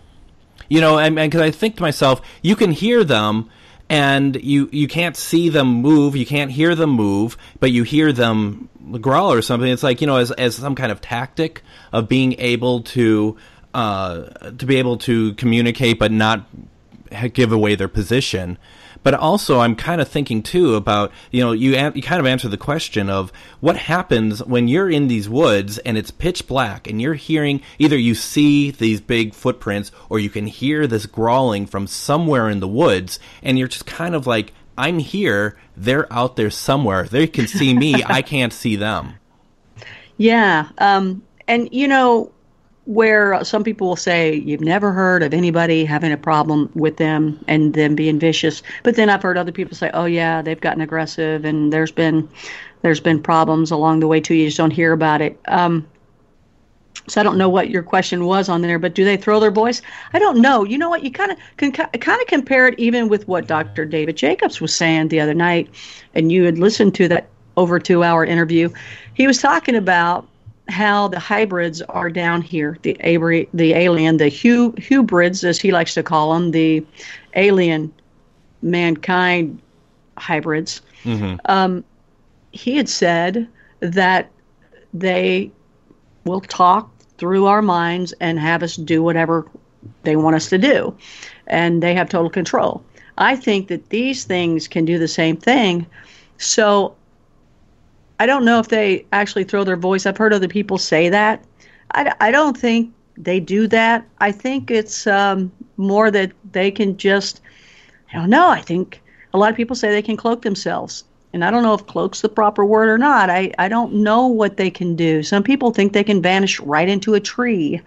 And because I think to myself, you can hear them, and you can't see them move, you can't hear them move, but you hear them growl or something. It's like, as some kind of tactic of being able to be able to communicate, but not give away their position. But also, I'm kind of thinking too about, you kind of answer the question of what happens when you're in these woods and it's pitch black and you're hearing, either you see these big footprints or you can hear this growling from somewhere in the woods, and you're just kind of like, I'm here, they're out there somewhere, they can see me, I can't see them. Yeah, and where some people will say you've never heard of anybody having a problem with them and them being vicious, but then I've heard other people say, oh yeah, they've gotten aggressive and there's been problems along the way too. You just don't hear about it. So I don't know what your question was on there, but do they throw their voice? I don't know. You know what? You kind of compare it even with what Dr. David Jacobs was saying the other night, and you had listened to that over 2-hour interview. He was talking about how the hybrids are down here, the alien, the hybrids, as he likes to call them, the alien mankind hybrids. Mm-hmm. He had said that they will talk through our minds and have us do whatever they want us to do, and they have total control. I think that these things can do the same thing, so I don't know if they actually throw their voice. I've heard other people say that. I don't think they do that. I think it's more that they can just, I don't know, I think a lot of people say they can cloak themselves. And I don't know if cloak's the proper word or not. I don't know what they can do. Some people think they can vanish right into a tree,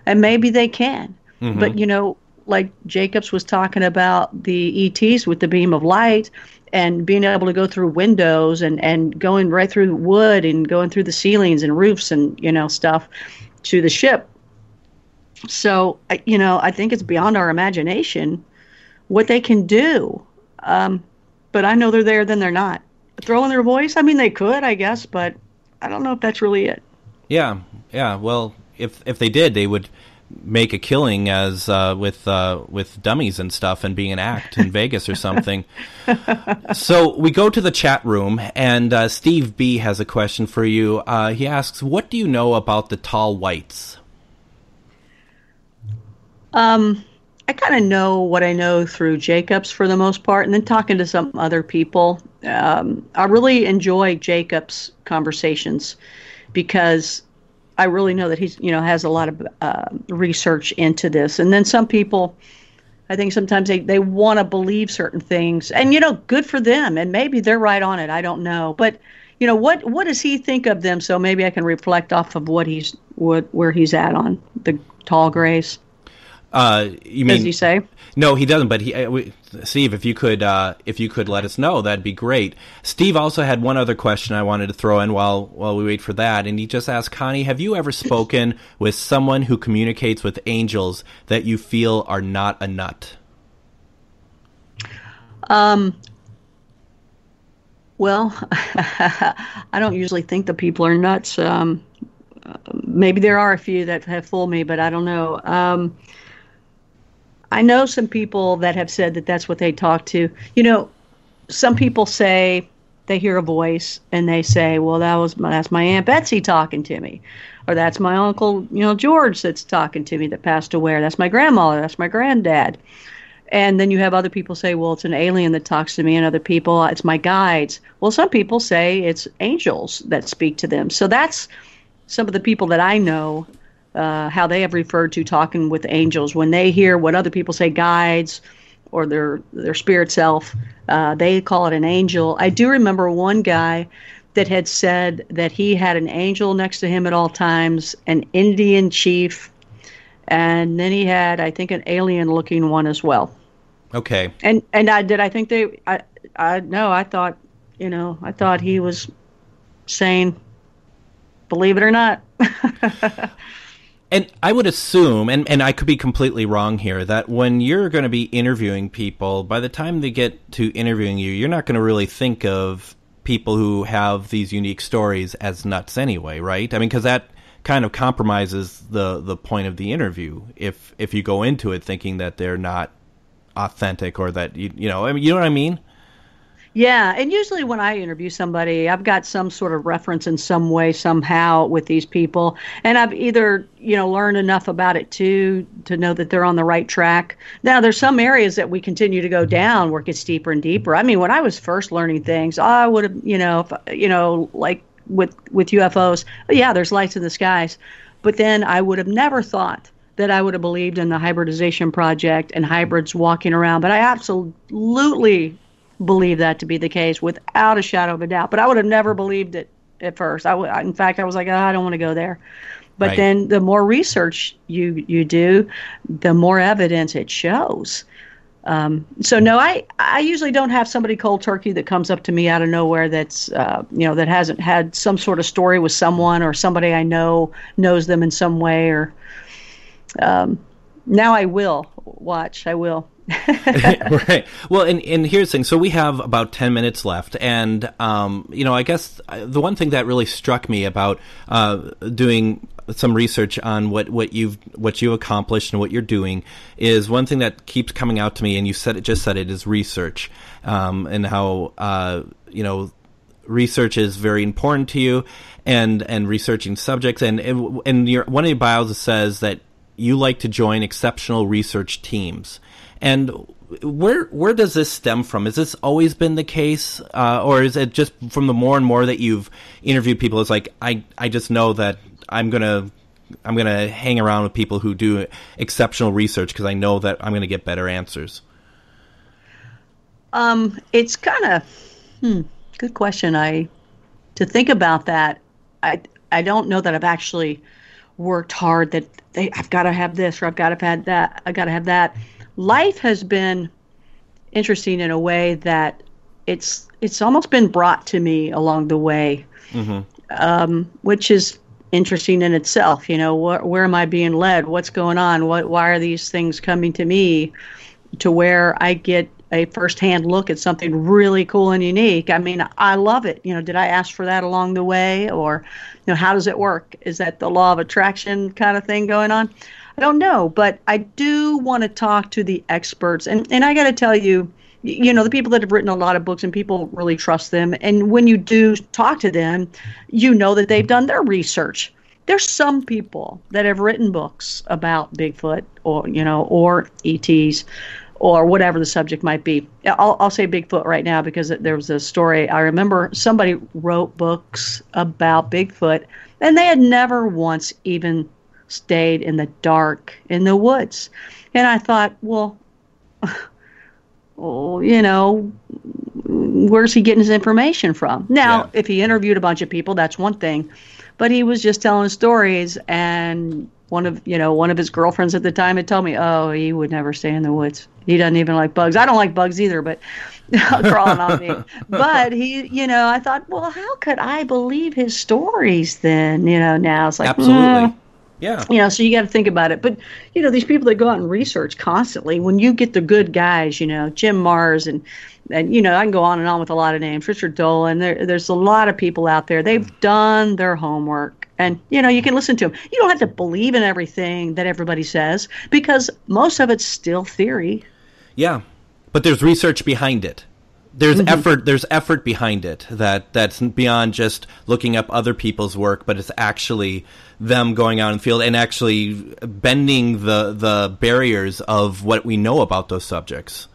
and maybe they can. Mm-hmm. But, you know, like Jacobs was talking about the ETs with the beam of light, and being able to go through windows and going right through wood and going through the ceilings and roofs and, you know, stuff to the ship. So, you know, I think it's beyond our imagination what they can do. But I know they're there, then they're not. Throwing their voice, I mean, they could, I guess, but I don't know if that's really it. Yeah. Well, if they did, they would make a killing as with dummies and stuff and being an act in Vegas or something. So we go to the chat room, and Steve B has a question for you. He asks, what do you know about the tall whites? I kind of know what I know through Jacobs for the most part, and then talking to some other people. I really enjoy Jacobs' conversations because I really know that he's, you know, has a lot of research into this. And then some people, I think sometimes they want to believe certain things, and, you know, good for them. And maybe they're right on it. I don't know. But, you know, what does he think of them? So maybe I can reflect off of where he's at on the tall grays. You mean, does he say? No, he doesn't. But Steve, if you could let us know, that'd be great. Steve also had one other question I wanted to throw in while we wait for that, and he just asked, Connie, have you ever spoken with someone who communicates with angels that you feel are not a nut? Well, I don't usually think that people are nuts. Maybe there are a few that have fooled me, but I don't know. I know some people that have said that that's what they talk to. You know, some people say they hear a voice and they say, well, that's my Aunt Betsy talking to me. Or that's my Uncle, you know, George that's talking to me that passed away. Or that's my grandmother. That's my granddad. And then you have other people say, well, it's an alien that talks to me. And other people, it's my guides. Well, some people say it's angels that speak to them. So that's some of the people that I know, how they have referred to talking with angels. When they hear what other people say, guides or their spirit self, they call it an angel. I do remember one guy that had said that he had an angel next to him at all times, an Indian chief, and then he had, I think, an alien-looking one as well. Okay. And I thought he was saying, believe it or not. And I would assume, and I could be completely wrong here, that when you're going to be interviewing people, by the time they get to interviewing you, you're not going to really think of people who have these unique stories as nuts anyway, right? I mean, because that kind of compromises the point of the interview if you go into it thinking that they're not authentic or that, you know what I mean? Yeah, and usually when I interview somebody, I've got some sort of reference in some way, somehow with these people, and I've either, you know, learned enough about it to know that they're on the right track. Now, there's some areas that we continue to go down where it gets deeper and deeper. I mean, when I was first learning things, I would have, like with UFOs, yeah, there's lights in the skies, but then I would have never thought that I would have believed in the hybridization project and hybrids walking around, but I absolutely believe that to be the case without a shadow of a doubt. But I would have never believed it at first. In fact, I was like, I don't want to go there. But Right. then the more research you do, the more evidence it shows. So no, I usually don't have somebody cold turkey that comes up to me out of nowhere that's that hasn't had some sort of story with someone or somebody I know knows them in some way. Or now I will watch. I will. Right. Well, and here's the thing. So we have about 10 minutes left. And, I guess the one thing that really struck me about doing some research on what you've accomplished and what you're doing is one thing that keeps coming out to me, and you just said it, is research, and how, research is very important to you, and researching subjects. And one of your bios says that you like to join exceptional research teams. And where does this stem from? Has this always been the case, or is it just from the more and more that you've interviewed people? It's like I just know that I'm gonna hang around with people who do exceptional research because I know that I'm gonna get better answers. It's kind of good question. To think about that, I don't know that I've actually worked hard that I've got to have this or I've got to have that. I got to have that. Life has been interesting in a way that it's almost been brought to me along the way, which is interesting in itself. Where am I being led? What's going on? Why are these things coming to me? To where I get a firsthand look at something really cool and unique. I mean, I love it. Did I ask for that along the way, or how does it work? Is that the law of attraction kind of thing going on? I don't know, but I do want to talk to the experts. And I got to tell you, the people that have written a lot of books, and people really trust them. And when you do talk to them, that they've done their research. There's some people that have written books about Bigfoot or ETs or whatever the subject might be. I'll say Bigfoot right now because there was a story. I remember somebody wrote books about Bigfoot, and they had never once even stayed in the dark in the woods. And I thought, well, where's he getting his information from? Now, if he interviewed a bunch of people, that's one thing, but he was just telling stories. And one of his girlfriends at the time had told me, oh, he would never stay in the woods. He doesn't even like bugs. I don't like bugs either, but crawling on me. But I thought, well, how could I believe his stories then? Now it's like, absolutely. Yeah. So you got to think about it. But, these people that go out and research constantly, when you get the good guys, Jim Mars and I can go on and on with a lot of names, Richard Dolan, there's a lot of people out there. They've done their homework. And, you can listen to them. You don't have to believe in everything that everybody says because most of it's still theory. Yeah. But there's research behind it. There's effort behind it that's beyond just looking up other people's work, but it's actually them going out in the field and actually bending the barriers of what we know about those subjects.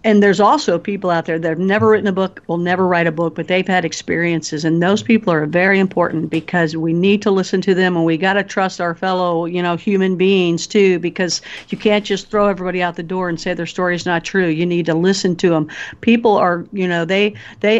And there's also people out there that have never written a book, will never write a book, but they've had experiences. And those people are very important because we need to listen to them, and we got to trust our fellow, human beings too, because you can't just throw everybody out the door and say their story is not true. You need to listen to them. People are, they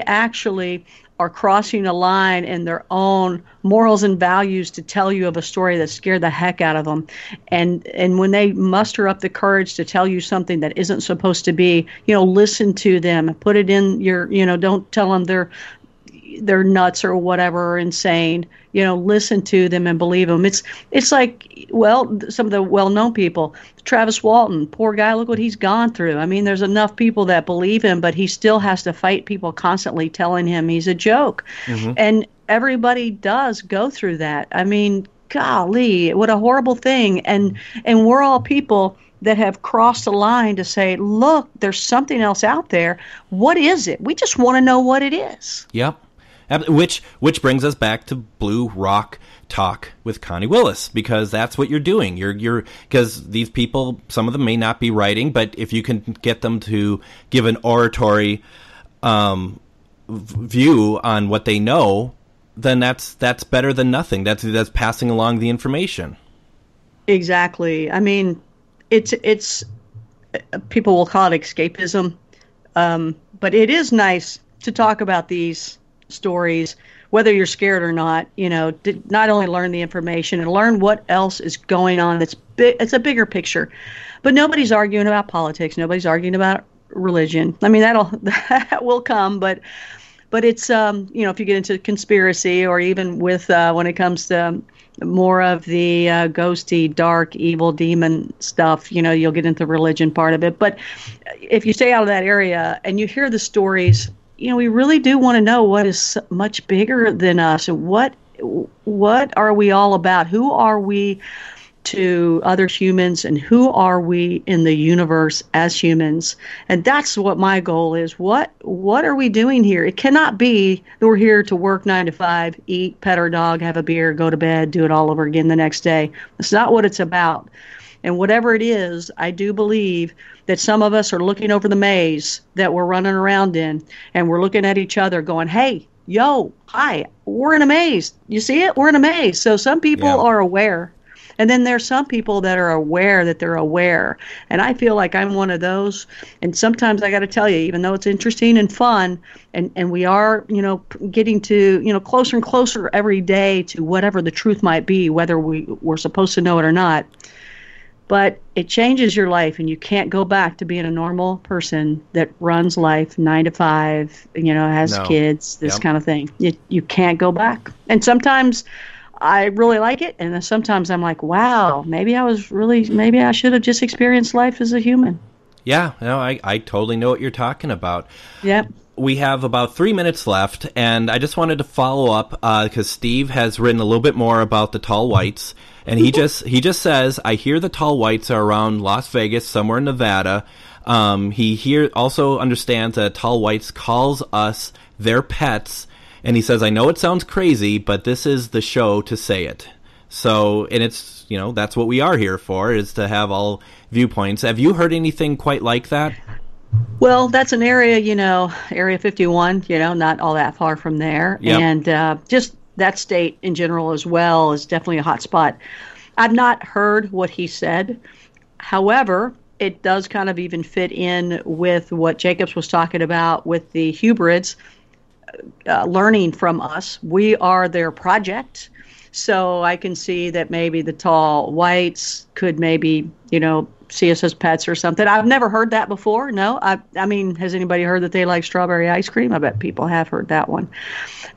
actually are crossing a line in their own morals and values to tell you of a story that scared the heck out of them. And when they muster up the courage to tell you something that isn't supposed to be, listen to them, put it in your, don't tell them they're nuts or whatever or insane. Listen to them and believe them. It's like, some of the well-known people, Travis Walton, poor guy, look what he's gone through. I mean, there's enough people that believe him, but he still has to fight people constantly telling him he's a joke. And everybody does go through that. I mean, golly, what a horrible thing. And we're all people that have crossed the line to say, look, there's something else out there. What is it? We just want to know what it is. Yep. Which brings us back to Blue Rock Talk with Connie Willis, because that's what you're doing. You're because these people, some of them may not be writing, but if you can get them to give an oratory view on what they know, then that's better than nothing. That's passing along the information. Exactly. I mean, it's people will call it escapism, but it is nice to talk about these stories whether you're scared or not, not only learn the information and learn what else is going on. It's a bigger picture, but nobody's arguing about politics. Nobody's arguing about religion. I mean, that will come, but it's, if you get into conspiracy or even with, when it comes to more of the ghosty, dark, evil demon stuff, you'll get into the religion part of it. But if you stay out of that area and you hear the stories, we really do want to know what is much bigger than us and what are we all about? Who are we to other humans, and who are we in the universe as humans? And that's what my goal is. What are we doing here? It cannot be that we're here to work 9 to 5, eat, pet our dog, have a beer, go to bed, do it all over again the next day. That's not what it's about. And whatever it is, I do believe that some of us are looking over the maze that we're running around in, and we're looking at each other going, hey, yo, hi, we're in a maze. You see it? We're in a maze. So some people are aware. And then there's some people that are aware that they're aware. And I feel like I'm one of those. And sometimes I got to tell you, even though it's interesting and fun, and we are, getting to, closer and closer every day to whatever the truth might be, whether we're supposed to know it or not. But it changes your life, and you can't go back to being a normal person that runs life 9 to 5, has kids, this kind of thing. You can't go back. And sometimes I really like it, and then sometimes I'm like, wow, maybe I should have just experienced life as a human. Yeah, I totally know what you're talking about. Yep. We have about 3 minutes left, and I just wanted to follow up because Steve has written a little bit more about the tall whites, and he just says, I hear the tall whites are around Las Vegas, somewhere in Nevada. He also understands that tall whites calls us their pets. And he says, I know it sounds crazy, but this is the show to say it. So, and it's, that's what we are here for, is to have all viewpoints. Have you heard anything quite like that? Well, that's an area, Area 51, not all that far from there. Yep. And just that state in general as well is definitely a hot spot. I've not heard what he said. However, it does kind of even fit in with what Jacobs was talking about with the Hubrids. Learning from us. We are their project. So I can see that maybe the tall whites could maybe, see us as pets or something. I've never heard that before. No, I mean, has anybody heard that they like strawberry ice cream? I bet people have heard that one.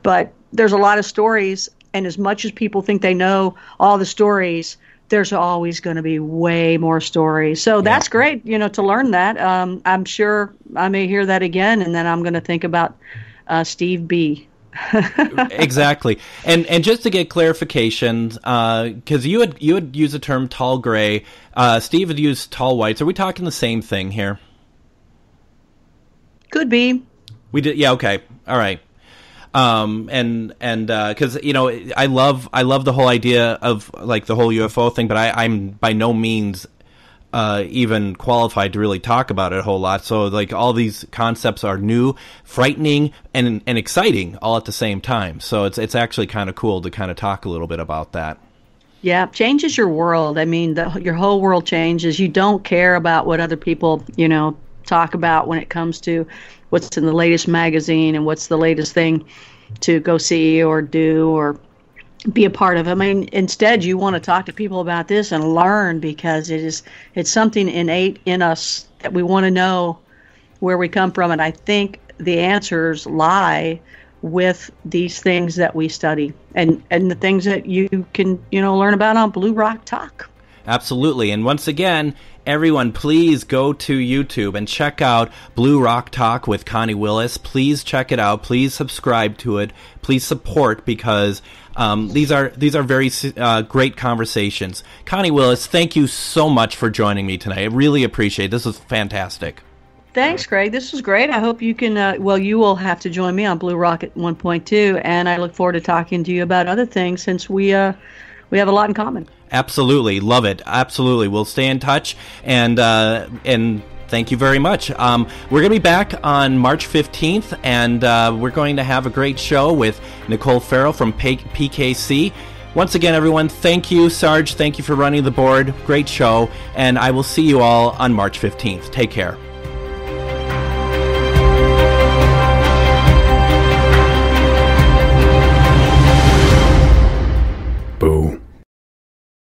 But there's a lot of stories, and as much as people think they know all the stories, there's always going to be way more stories. So that's great, to learn that. I'm sure I may hear that again, and then I'm going to think about Steve B. Exactly. And just to get clarification, because you had used the term tall gray, Steve had used tall whites. Are we talking the same thing here? Could be. We did. Yeah. Okay. All right. And because I love the whole idea of like the whole UFO thing, but I'm by no means even qualified to really talk about it a whole lot. So like all these concepts are new, frightening, and exciting all at the same time. So it's actually kind of cool to kind of talk a little bit about that. Yeah, changes your world. I mean, your whole world changes. You don't care about what other people, talk about when it comes to what's in the latest magazine and what's the latest thing to go see or do or be a part of. I mean, instead, you want to talk to people about this and learn, because it's something innate in us that we want to know where we come from. And I think the answers lie with these things that we study and the things that you can, learn about on Blue Rock Talk. Absolutely. And once again, everyone, please go to YouTube and check out Blue Rock Talk with Connie Willis. Please check it out. Please subscribe to it. Please support, because these are very great conversations. Connie Willis, thank you so much for joining me tonight. I really appreciate it. This was fantastic. Thanks, Greg. This was great. I hope you can, you will have to join me on Blue Rock at 1.2, and I look forward to talking to you about other things, since we have a lot in common. Absolutely. Love it. Absolutely. We'll stay in touch, and thank you very much. We're going to be back on March 15th, and we're going to have a great show with Nicole Farrell from PKC. Once again, everyone, thank you. Sarge, thank you for running the board. Great show, and I will see you all on March 15th. Take care.